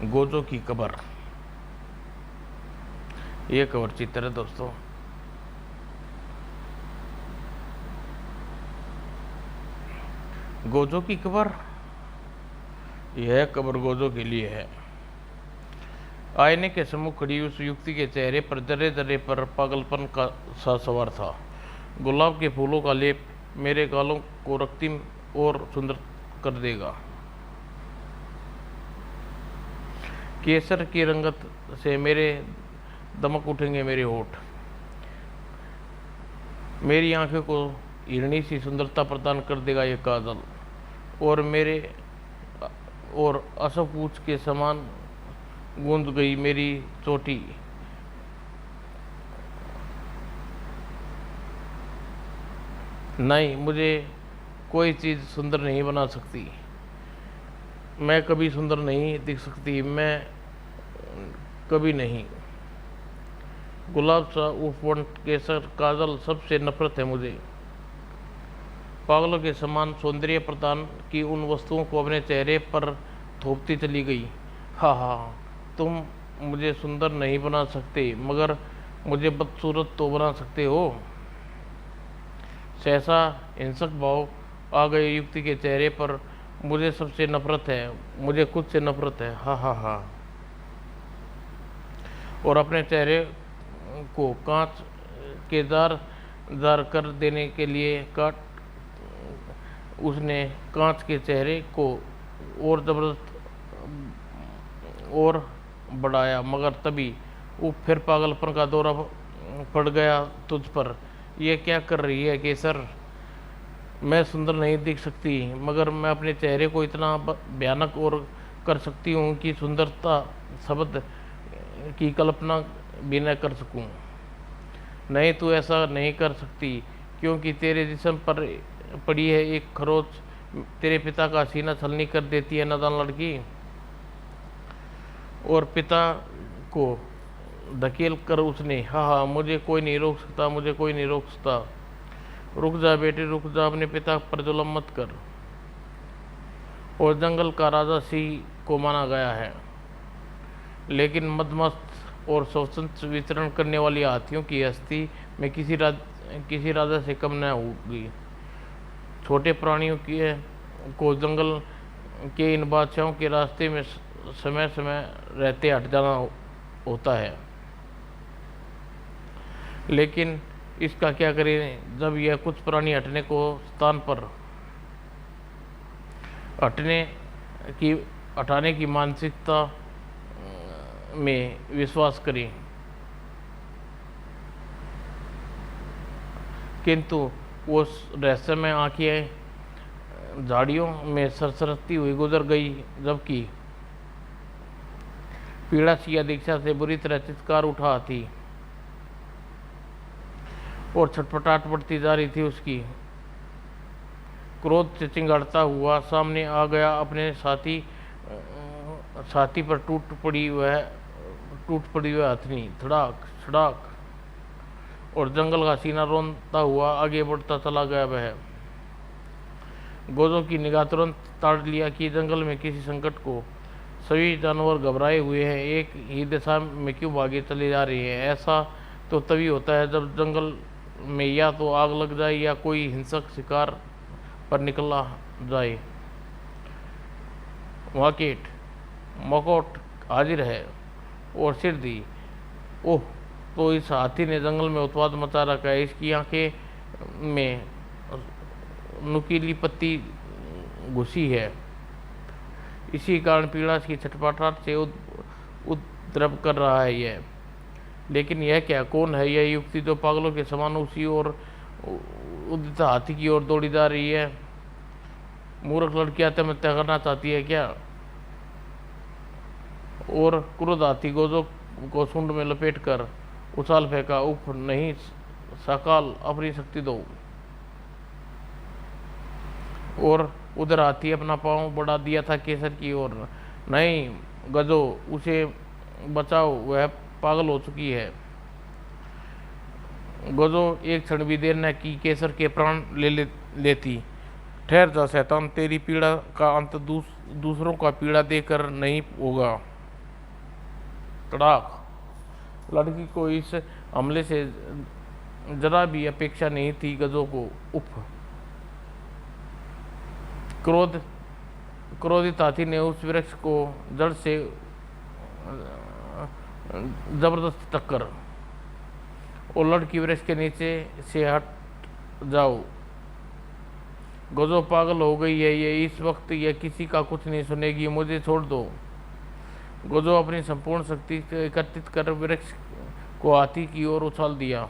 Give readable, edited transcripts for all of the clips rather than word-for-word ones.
Gojo की कब्र। ये कब्र चित्र है दोस्तों। गोजो की कब्र, यह कब्र गोजो के लिए है। आईने के सम्मुख खड़ी उस युवती के चेहरे पर जरे जरे पर पागलपन का सा सवार था। गुलाब के फूलों का लेप मेरे गालों को रक्तिम और सुंदर कर देगा। केसर की रंगत से मेरे दमक उठेंगे मेरे होठ। मेरी आंखों को हिरणी सी सुंदरता प्रदान कर देगा ये काजल, और असपूछ के समान गूंज गई मेरी चोटी। नहीं, मुझे कोई चीज़ सुंदर नहीं बना सकती। मैं कभी सुंदर नहीं दिख सकती, मैं कभी नहीं। गुलाब सा उफवंट केसर काजल सबसे नफरत है मुझे। पागलों के समान सौंदर्य प्रदान की उन वस्तुओं को अपने चेहरे पर थोपती चली गई। हाँ हाँ, तुम मुझे सुंदर नहीं बना सकते, मगर मुझे बदसूरत तो बना सकते हो। सहसा हिंसक भाव आ गए युवती के चेहरे पर। मुझे सबसे नफरत है, मुझे खुद से नफरत है। हाँ हाँ हाँ। और अपने चेहरे को कांच के जार जार कर देने के लिए उसने कांच के चेहरे को और जबरदस्त और बढ़ाया, मगर तभी वो फिर पागलपन का दौरा पड़ गया तुझ पर। यह क्या कर रही है केसर? मैं सुंदर नहीं दिख सकती, मगर मैं अपने चेहरे को इतना भयानक और कर सकती हूँ कि सुंदरता शब्द की कल्पना भी न कर सकूँ। नहीं, तू ऐसा नहीं कर सकती, क्योंकि तेरे जिस्म पर पड़ी है एक खरोच तेरे पिता का सीना छलनी कर देती है नादान लड़की। और पिता को धकेल कर उसने, हाँ हाँ, मुझे कोई नहीं रोक सकता, मुझे कोई नहीं रोक सकता। रुक जा बेटे, रुक जा, अपने पिता पर जुल्म मत कर। और जंगल का राजा सिंह को माना गया है, लेकिन मदमस्त और स्वतंत्र विचरण करने वाली हाथियों की हस्ती में किसी राजा से कम न होगी। छोटे प्राणियों को जंगल के इन बादशाहों के रास्ते में समय समय रहते हट जाना होता है, लेकिन इसका क्या करें जब यह कुछ प्राणी हटने को स्थान पर हटाने की मानसिकता में विश्वास करें। किंतु वो रहस्यमय आंखें झाड़ियों में सरसरती हुई गुजर गई, जबकि पीड़ा सी दीक्षा से बुरी तरह चित्कार उठा थी और छटपटाहट बढ़ती जा रही थी उसकी। क्रोध से चिंगाड़ता हुआ सामने आ गया अपने साथी पर टूट पड़ी वह हथनी। धड़ाक छड़ाक, और जंगल का सीना रोनता हुआ आगे बढ़ता चला गया वह। गोजो की निगाह तुरंत ताड़ लिया कि जंगल में किसी संकट को सभी जानवर घबराए हुए हैं, एक ही दिशा में क्यों भागे चले जा रहे हैं। ऐसा तो तभी होता है जब जंगल में या तो आग लग जाए या कोई हिंसक शिकार पर निकला जाए। वाकेट मकोट हाजिर है और सिर दी। ओह, तो इस हाथी ने जंगल में उत्पाद मचा रखा है। इसकी आंखें में नुकीली पत्ती घुसी है, इसी कारण पीड़ा की छटपटाहट से उद्रव कर रहा है यह। लेकिन यह क्या, कौन है यह युवती जो पागलों के समान उसी और उदित हाथी की ओर दौड़ी जा रही है? मूर्ख लड़की आत्महत्या करना चाहती है क्या? और क्रोध हाथी गोजो को सूंड में लपेट कर उछाल फेंका। उफ नहीं सकाल, अपनी शक्ति दो। और उधर हाथी अपना पांव बढ़ा दिया था केसर की ओर। नहीं गजो, उसे बचाओ, वह पागल हो चुकी है। गजो एक क्षण भी देर न की केसर के प्राण लेती। ठहर जा शैतान, तेरी पीड़ा का अंत दूसरों का पीड़ा देकर नहीं होगा। तड़ाक। लड़की को इस हमले से जरा भी अपेक्षा नहीं थी। गजों को उफ। क्रोधित हाथी ने उस वृक्ष को जड़ से जबरदस्त टक्कर। और लड़की वृक्ष के नीचे से हट जाओ। गजो पागल हो गई है, ये इस वक्त यह किसी का कुछ नहीं सुनेगी, मुझे छोड़ दो। गजो अपनी संपूर्ण शक्ति एकत्रित कर वृक्ष को हाथी की ओर उछाल दिया।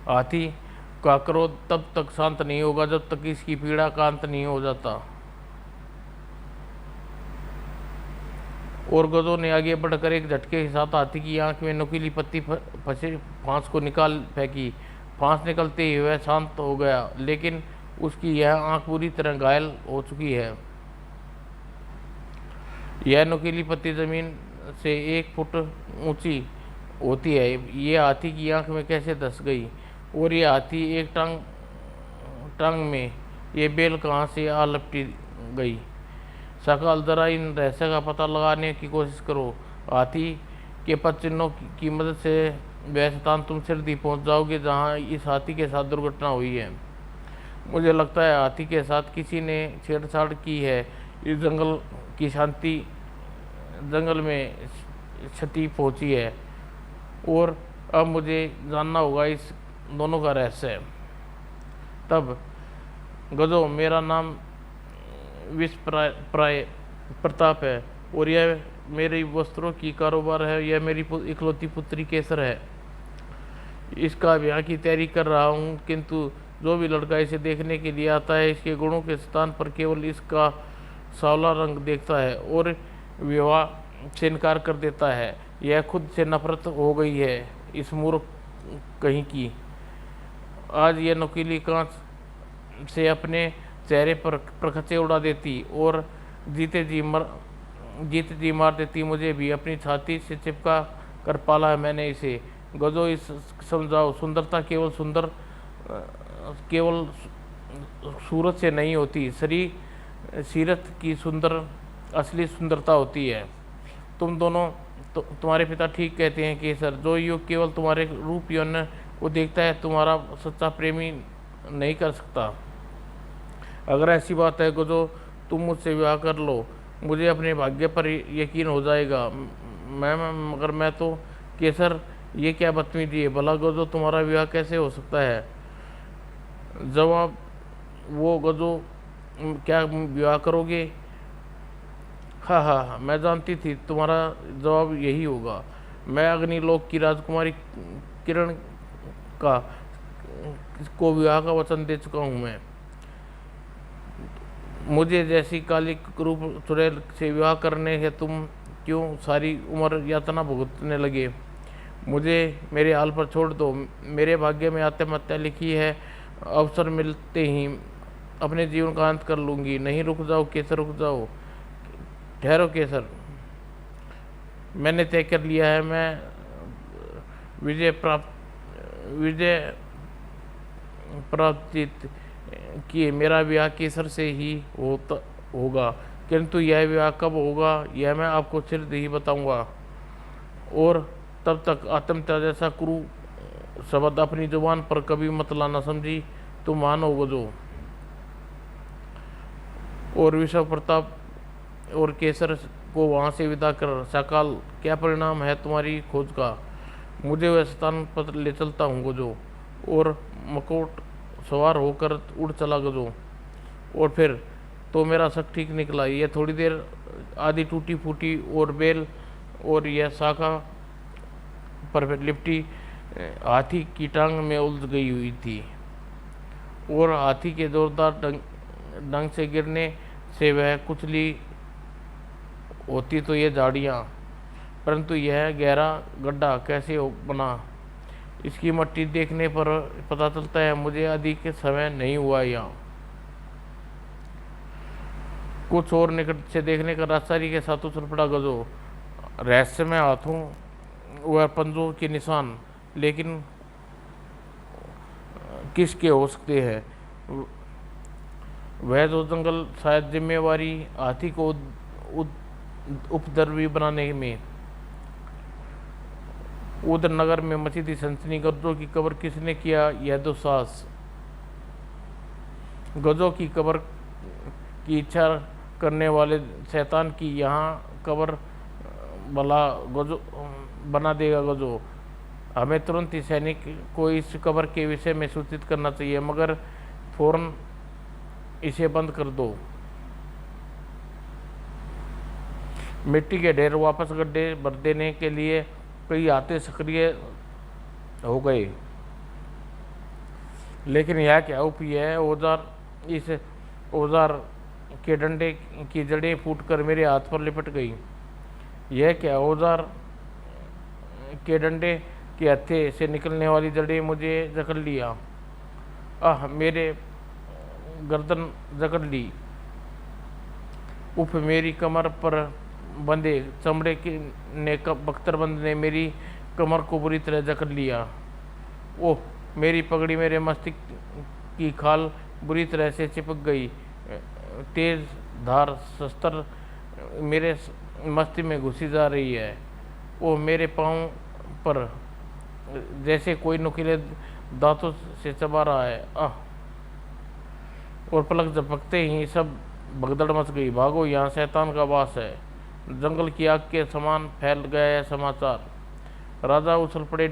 हाथी का क्रोध तब तक शांत नहीं होगा जब तक इसकी पीड़ा का अंत नहीं हो जाता। और गजो ने आगे बढ़कर एक झटके के साथ हाथी की आंख में नुकीली पत्ती फंसे फांस को निकाल फेंकी। फांस निकलते ही वह शांत हो गया, लेकिन उसकी यह आंख पूरी तरह घायल हो चुकी है। यह नुकीली पत्ती जमीन से 1 फुट ऊंची होती है। ये हाथी की आंख में कैसे धंस गई? और ये हाथी एक टांग में ये बेल कहाँ से आ लपटी गई? सकाल जरा इन रहस्य का पता लगाने की कोशिश करो। हाथी के पद चिन्हों की मदद से वह स्थान तुम सिरदी पहुँच जाओगे जहाँ इस हाथी के साथ दुर्घटना हुई है। मुझे लगता है हाथी के साथ किसी ने छेड़छाड़ की है। इस जंगल की शांति जंगल में क्षति पहुंची है और अब मुझे जानना होगा इस दोनों का रहस्य। तब गजो, मेरा नाम विष प्रताप है और यह मेरी वस्त्रों की कारोबार है। यह मेरी इकलौती पुत्री केसर है। इसका ब्याह की तैयारी कर रहा हूँ, किंतु जो भी लड़का इसे देखने के लिए आता है इसके गुणों के स्थान पर केवल इसका सांवला रंग देखता है और विवाह से इनकार कर देता है। यह खुद से नफरत हो गई है इस मूर्ख कहीं की। आज यह नुकीली कांच से अपने चेहरे पर प्रखचे उड़ा देती और जीते जी मार देती। मुझे भी अपनी छाती से चिपका कर पाला है मैंने इसे। गजो, इस समझाओ, सुंदरता केवल सूरत से नहीं होती, सीरत की असली सुंदरता होती है। तुम दोनों तुम्हारे पिता ठीक कहते हैं केसर। जो युग केवल तुम्हारे रूप यौन को देखता है तुम्हारा सच्चा प्रेमी नहीं कर सकता। अगर ऐसी बात है गजो, तुम मुझसे विवाह कर लो, मुझे अपने भाग्य पर यकीन हो जाएगा। मगर मैं तो केसर, ये क्या बदतमीजी है? भला गजो, तुम्हारा विवाह कैसे हो सकता है? जवाब वो गजो, क्या विवाह करोगे? हाँ, मैं जानती थी तुम्हारा जवाब यही होगा। मैं अग्निलोक की राजकुमारी किरण को विवाह का वचन दे चुका हूँ। मैं मुझे जैसी काली रूप चुड़ैल से विवाह करने है तुम क्यों सारी उम्र यातना भुगतने लगे? मुझे मेरे हाल पर छोड़ दो। मेरे भाग्य में आत्महत्या लिखी है। अवसर मिलते ही अपने जीवन का अंत कर लूँगी। नहीं, रुक जाओ केसर, रुक जाओ। ठहरो केसर, मैंने तय कर लिया है। मैं विजय प्राप्त किए मेरा विवाह केसर से ही होगा, किंतु यह विवाह कब होगा यह मैं आपको शीघ्र ही बताऊंगा। और तब तक आत्महत्या जैसा क्रूर शब्द अपनी जुबान पर कभी मत लाना, समझी? तुम मानो गजो। और विश्व प्रताप और केसर को वहाँ से विदा कर। सकाल, क्या परिणाम है तुम्हारी खोज का? मुझे वह स्थान पर ले चलता हूँ गजो। और मकोट सवार होकर उड़ चला गजो। और फिर तो मेरा शक ठीक निकला। यह थोड़ी देर आधी टूटी फूटी और बेल और यह शाखा पर लिपटी हाथी की टांग में उलझ गई हुई थी और हाथी के जोरदार डंग से गिरने से वह कुचली होती तो ये झाड़ियाँ, परंतु यह गहरा गड्ढा कैसे बना इसकी मट्टी देखने पर पता चलता है। मुझे अधिक समय नहीं हुआ यहाँ। कुछ और निकट से देखने का रास्तारी के साथ उछल पड़ा गजो। रहस्यमय हाथों व पंजों के निशान, लेकिन किसके हो सकते हैं? वह जो जंगल शायद जिम्मेवारी हाथी को उपद्रवी बनाने में उधर नगर में मची थी सनसनी। गजों की कब्र किसने किया यह दुस्साहस? गजों की कब्र की इच्छा करने वाले शैतान की यहाँ कब्र भला गजो बना देगा गजो। हमें तुरंत ही सैनिक को इस कब्र के विषय में सूचित करना चाहिए, मगर फौरन इसे बंद कर दो। मिट्टी के ढेर वापस गड्ढे भर देने के लिए कई हाथे सक्रिय हो गए, लेकिन यह क्या यह औजार, इस औजार के डंडे की जड़ें फूटकर मेरे हाथ पर लिपट गई। यह क्या औजार के डंडे के हत्थे से निकलने वाली जड़ें मुझे जकड़ लिया। मेरे गर्दन जकड़ ली। उफ, मेरी कमर पर बंधे चमड़े की ने बख्तरबंद ने मेरी कमर को बुरी तरह जकड़ लिया। ओह, मेरी पगड़ी मेरे मस्तिष्क की खाल बुरी तरह से चिपक गई। तेज धार शस्त्र मेरे मस्तिष्क में घुसी जा रही है। ओह, मेरे पाँव पर जैसे कोई नुकीले दांतों से चबा रहा है। और पलक झपकते ही सब भगदड़ मच गई। भागो, यहाँ शैतान का वास है। जंगल की आग के समान फैल गया है समाचार। राजा उछल पड़े।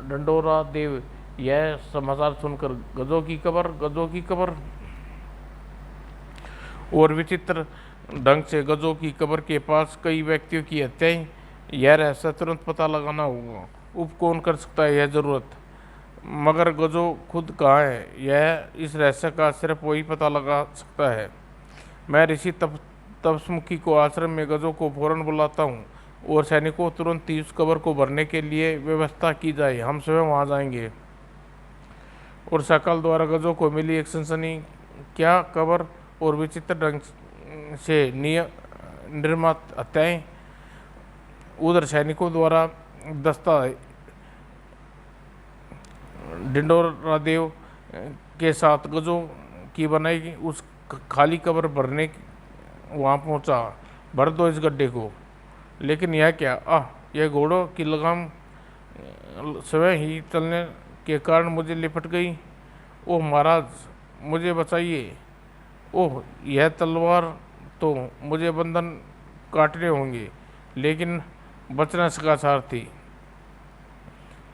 डंडोरा देव यह समाचार सुनकर, गजों की कब्र, गजों की कब्र। और विचित्र ढंग से गजों की कब्र के पास कई व्यक्तियों की हत्याएं। यह रहस्य तुरंत पता लगाना होगा। कौन कर सकता है यह जरूरत? मगर गजो खुद कहाँ है? यह इस रहस्य का सिर्फ वही पता लगा सकता है। मैं ऋषि तपस्मुखी को आश्रम में गजों को फौरन बुलाता हूँ और सैनिकों तुरंत ही उस कब्र को भरने के लिए व्यवस्था की जाए। हम स्वयं वहाँ जाएंगे। और सकल द्वारा गजों को मिली एक सनसनी क्या कब्र और विचित्र ढंग से निर्मित हत्याएं। उधर सैनिकों द्वारा दस्ता डिंडोरादेव के साथ गजों की बनाई उस खाली कब्र भरने वहाँ पहुँचा। भर दो इस गड्ढे को। लेकिन यह क्या? यह घोड़ों की लगाम स्वयं ही चलने के कारण मुझे लिपट गई। ओह महाराज, मुझे बचाइए। ओह, यह तलवार तो मुझे बंधन काटने होंगे, लेकिन बच न सका सारथी।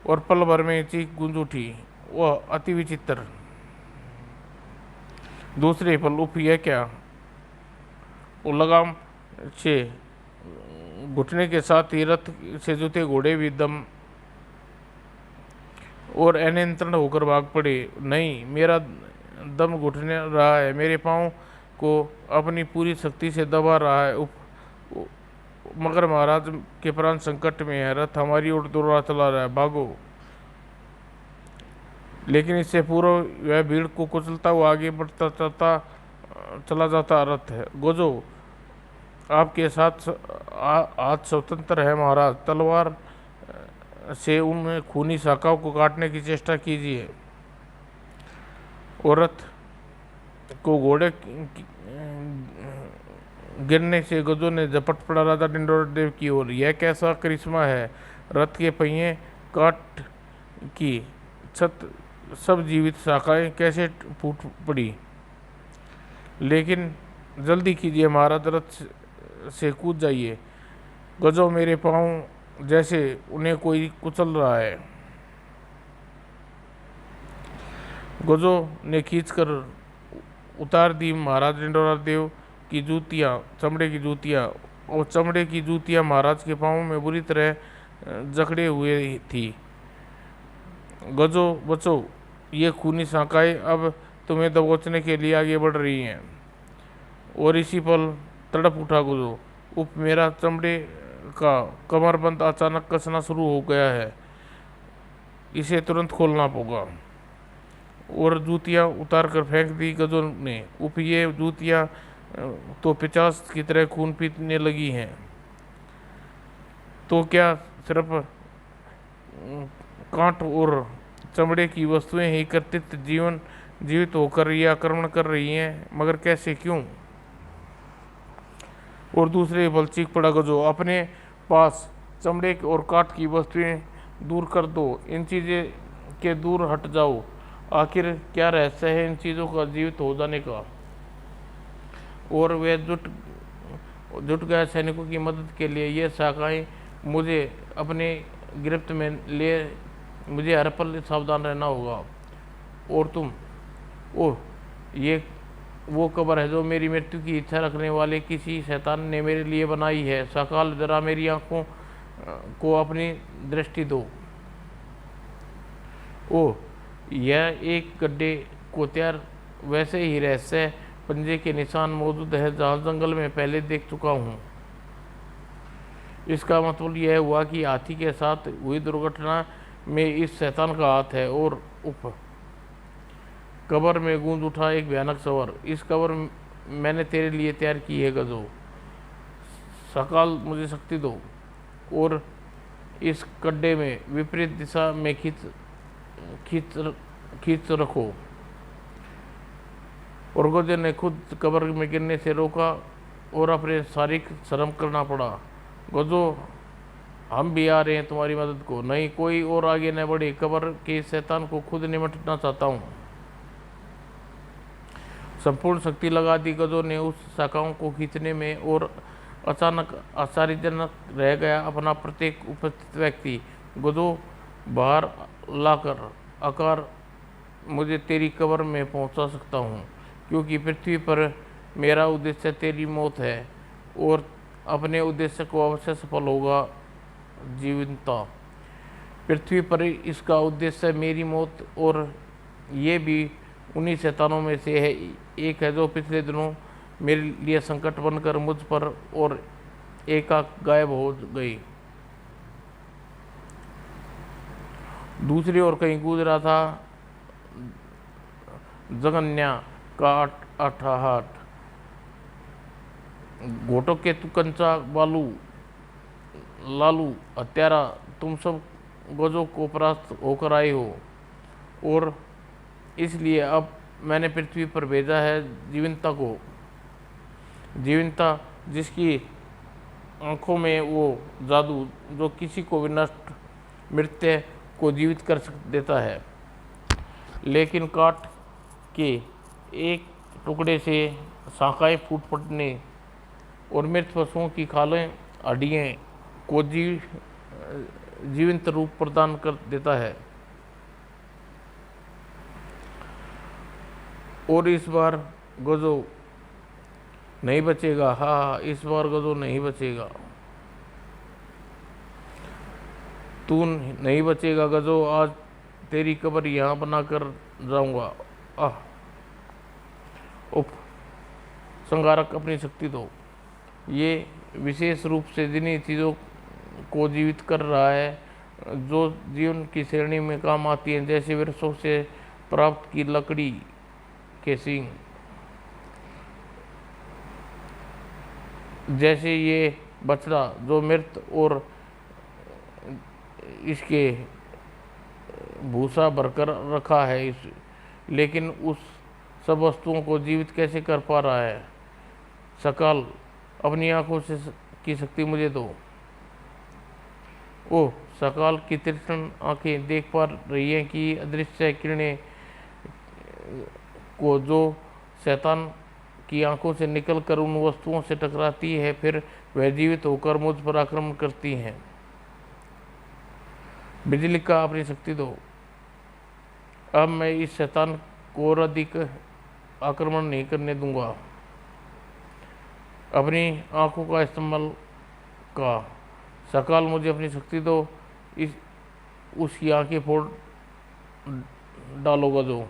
और पल भर में चीख गूंज उठी। वह अति विचित्र। दूसरे पल, उफ, यह क्या? वो लगाम से घुटने के साथ ही रथ से जुते घोड़े भी दम और अनियंत्रण होकर भाग पड़े। नहीं, मेरा दम घुटने रहा है, मेरे पाँव को अपनी पूरी शक्ति से दबा रहा है। मगर महाराज के प्राण संकट में है। रथ हमारी ओर दौड़ा चला रहा है, भागो। लेकिन इससे पूर्व वह भीड़ को कुचलता हुआ आगे बढ़ता चला जाता रथ है। गजो, आपके साथ हाथ स्वतंत्र है महाराज। तलवार से उन खूनी शाखाओं को काटने की चेष्टा कीजिए। और रथ को घोड़े गिरने से गजों ने झपट पड़ा राजा डिंडोरादेव की ओर। यह कैसा करिश्मा है? रथ के पहिए काट की छत सब जीवित शाखाएं कैसे फूट पड़ी। लेकिन जल्दी कीजिए महाराज, रथ से कूद जाइए। गजों मेरे पाँव जैसे उन्हें कोई कुचल रहा है। गजों ने खींचकर उतार दी महाराज डिंडोरादेव की जूतियाँ, चमड़े की जूतियाँ। और चमड़े की जूतियाँ महाराज के पाँव में बुरी तरह जकड़े हुए थी। गजो बचो, ये खूनी शाखाएं अब तुम्हें दबोचने के लिए आगे बढ़ रही हैं। और इसी पल तड़प उठा गजो। उप, मेरा चमड़े का कमरबंद अचानक कसना शुरू हो गया है, इसे तुरंत खोलना होगा। और जूतियाँ उतार कर फेंक दी गजो ने। उप, ये जूतियाँ तो पिचास की तरह खून पीने लगी हैं। तो क्या सिर्फ कांट और चमड़े की वस्तुएं ही कर्तृत्व जीवित होकर ये आक्रमण कर रही हैं? मगर कैसे, क्यों? और दूसरे बल चीख पड़ा गजो। अपने पास चमड़े और काठ की वस्तुएं दूर कर दो, इन चीज़ें के दूर हट जाओ। आखिर क्या रहस्य है इन चीज़ों का जीवित हो जाने का? और वे जुट गए सैनिकों की मदद के लिए। ये शाखाएं मुझे अपने गिरफ्त में ले, मुझे हर पल सावधान रहना होगा। और तुम, ओह, ये वो कब्र है जो मेरी मृत्यु की इच्छा रखने वाले किसी शैतान ने मेरे लिए बनाई है। सकाल, जरा मेरी आंखों को अपनी दृष्टि दो। ओह, यह एक गड्ढे को तैयार वैसे ही रहस्य पंजे के निशान मौजूद है जहाँ जंगल में पहले देख चुका हूँ। इसका मतलब यह हुआ कि हाथी के साथ हुई दुर्घटना में इस शैतान का हाथ है। और उफ, कब्र में गूंज उठा एक भयानक स्वर। इस कब्र मैंने तेरे लिए तैयार की है गजो। सकाल, मुझे शक्ति दो और इस गड्ढे में विपरीत दिशा में खींच रखो। और गजो ने खुद कब्र में गिरने से रोका और अपने शारीरिक श्रम करना पड़ा। गजो, हम भी आ रहे हैं तुम्हारी मदद को। नहीं, कोई और आगे न बढ़े, कब्र के शैतान को खुद निपटना चाहता हूँ। संपूर्ण शक्ति लगा दी गजो ने उस शाखाओं को खींचने में, और अचानक आश्चर्यजनक रह गया अपना प्रत्येक उपस्थित व्यक्ति। गजो, बाहर लाकर आकार मुझे तेरी कब्र में पहुंचा सकता हूं, क्योंकि पृथ्वी पर मेरा उद्देश्य तेरी मौत है और अपने उद्देश्य को अवश्य सफल होगा। जीवनता, पृथ्वी पर इसका उद्देश्य मेरी मौत, और ये भी उन्हीं शैतानों में से है एक है जो पिछले दिनों मेरे लिए संकट बनकर मुझ पर और एकाएक गायब हो गई। दूसरी ओर कहीं गूंज रहा था जगन्या का अट्ठाहट। घोटों के तुकंचा बालू लालू हत्यारा, तुम सब गजों को परास्त होकर आए हो, और इसलिए अब मैंने पृथ्वी पर भेजा है जीवनता को। जीवनता, जिसकी आंखों में वो जादू जो किसी को विनष्ट मृत्यु को जीवित कर देता है। लेकिन काट के एक टुकड़े से शाखाएं फूट पड़ने और मृत पशुओं की खालें हड्डियाँ को जीवंत रूप प्रदान कर देता है। और इस बार गजो नहीं बचेगा। हाँ, इस बार गजो नहीं बचेगा। तू नहीं बचेगा गजो। आज तेरी कब्र यहाँ बना कर जाऊंगा। आह, उफ, संगारक, अपनी शक्ति दो। ये विशेष रूप से जिन्हीं चीज़ों को जीवित कर रहा है जो जीवन की श्रेणी में काम आती हैं, जैसे वृक्षों से प्राप्त की लकड़ी के सींग, जैसे ये बछड़ा जो मृत और इसके भूसा भरकर रखा है लेकिन उस सब वस्तुओं को जीवित कैसे कर पा रहा है। सकाल, अपनी आंखों से की शक्ति मुझे दो। ओह, सकाल की तीक्ष्ण आंखें देख पा रही हैं कि अदृश्य किरणें को जो शैतान की आंखों से निकलकर उन वस्तुओं से टकराती है, फिर वह जीवित होकर मुझ पर आक्रमण करती हैं। बिजली का, अपनी शक्ति दो। अब मैं इस शैतान को और अधिक आक्रमण नहीं करने दूंगा। अपनी आंखों का इस्तेमाल का। सकाल, मुझे अपनी शक्ति दो। उसकी आंखें फोड़ डालोगा जो।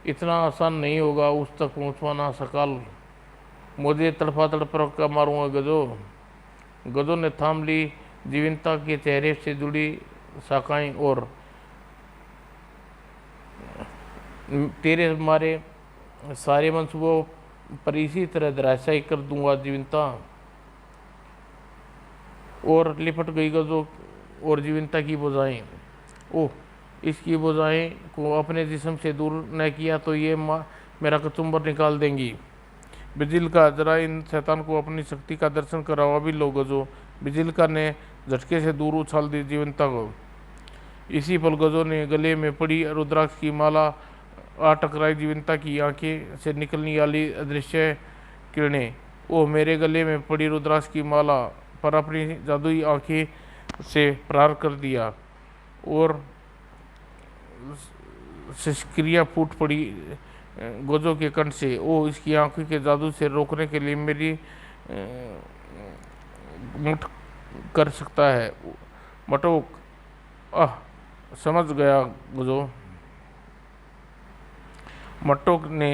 इतना आसान नहीं होगा उस तक पहुंचवाना। सकाल, मुझे तड़फा तड़फा का मारूंगा गजो। गजो ने थाम ली जीवनता के चेहरे से जुड़ी शाखाएं, और तेरे मारे सारे मंसूबों पर इसी तरह धराशायी कर दूंगा जीवनता। और लिपट गई गजो और जीवनता की भुजाएं। ओह, इसकी भुजाएं को अपने जिस्म से दूर न किया तो ये मेरा कचुम्बर निकाल देंगी। बिजिल का, जरा इन शैतान को अपनी शक्ति का दर्शन कराओ, अभी लो गजो। बिजिल का ने झटके से दूर उछाल दी जीवंता को। इसी पल गजो ने गले में पड़ी रुद्राक्ष की माला आ टकराई जीवंता की आंखें से निकलने वाली अदृश्य किरणें। ओह, मेरे गले में पड़ी रुद्राक्ष की माला पर अपनी जादुई आंखें से प्रहार कर दिया और शिष्क्रिया फूट पड़ी गोजो के कंठ से। ओ, इसकी आंखों के जादू से रोकने के लिए मेरी मुठ कर सकता है मटोक। आह, समझ गया गोजो। मटोक ने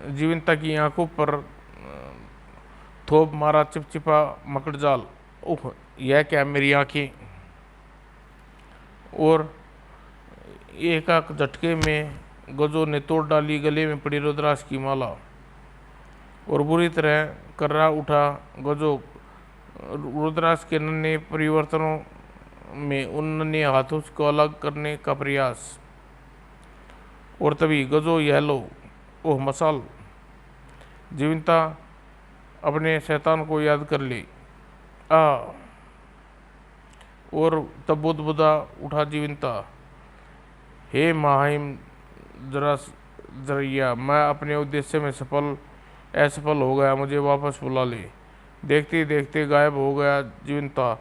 जीवंता की आंखों पर थोप मारा चिपचिपा मकड़जाल। ओह, यह क्या मेरी आंखें। और एक झटके में गजो ने तोड़ डाली गले में पड़ी रुद्राक्ष की माला और बुरी तरह कर्रा उठा गजो रुद्राक्ष के नन्हे परिवर्तनों में उन नन्हे हाथों को अलग करने का प्रयास। और तभी गजो, यह लो। ओह, मसाल। जीवंता अपने शैतान को याद कर ली। और तब बुदबुदा उठा जीवंता। हे महाहिम जरैया, मैं अपने उद्देश्य में असफल हो गया, मुझे वापस बुला ले। देखते देखते गायब हो गया जीवंता।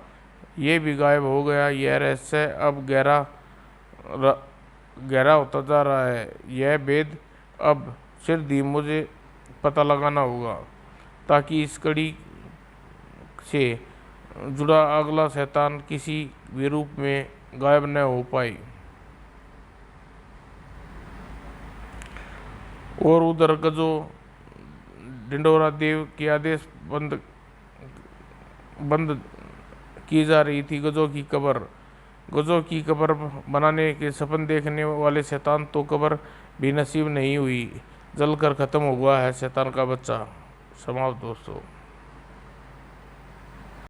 ये भी गायब हो गया। यह रहस्य अब गहरा होता जा रहा है। यह भेद अब सिर्फ ही मुझे पता लगाना होगा, ताकि इस कड़ी से जुड़ा अगला शैतान किसी भी रूप में गायब न हो पाए। और उधर गजो ढिंडोरा देव के आदेश बंद की जा रही थी गजो की कब्र बनाने के सपन देखने वाले शैतान तो कब्र भी नसीब नहीं हुई, जलकर खत्म हुआ है शैतान का बच्चा। समाप्त दोस्तों।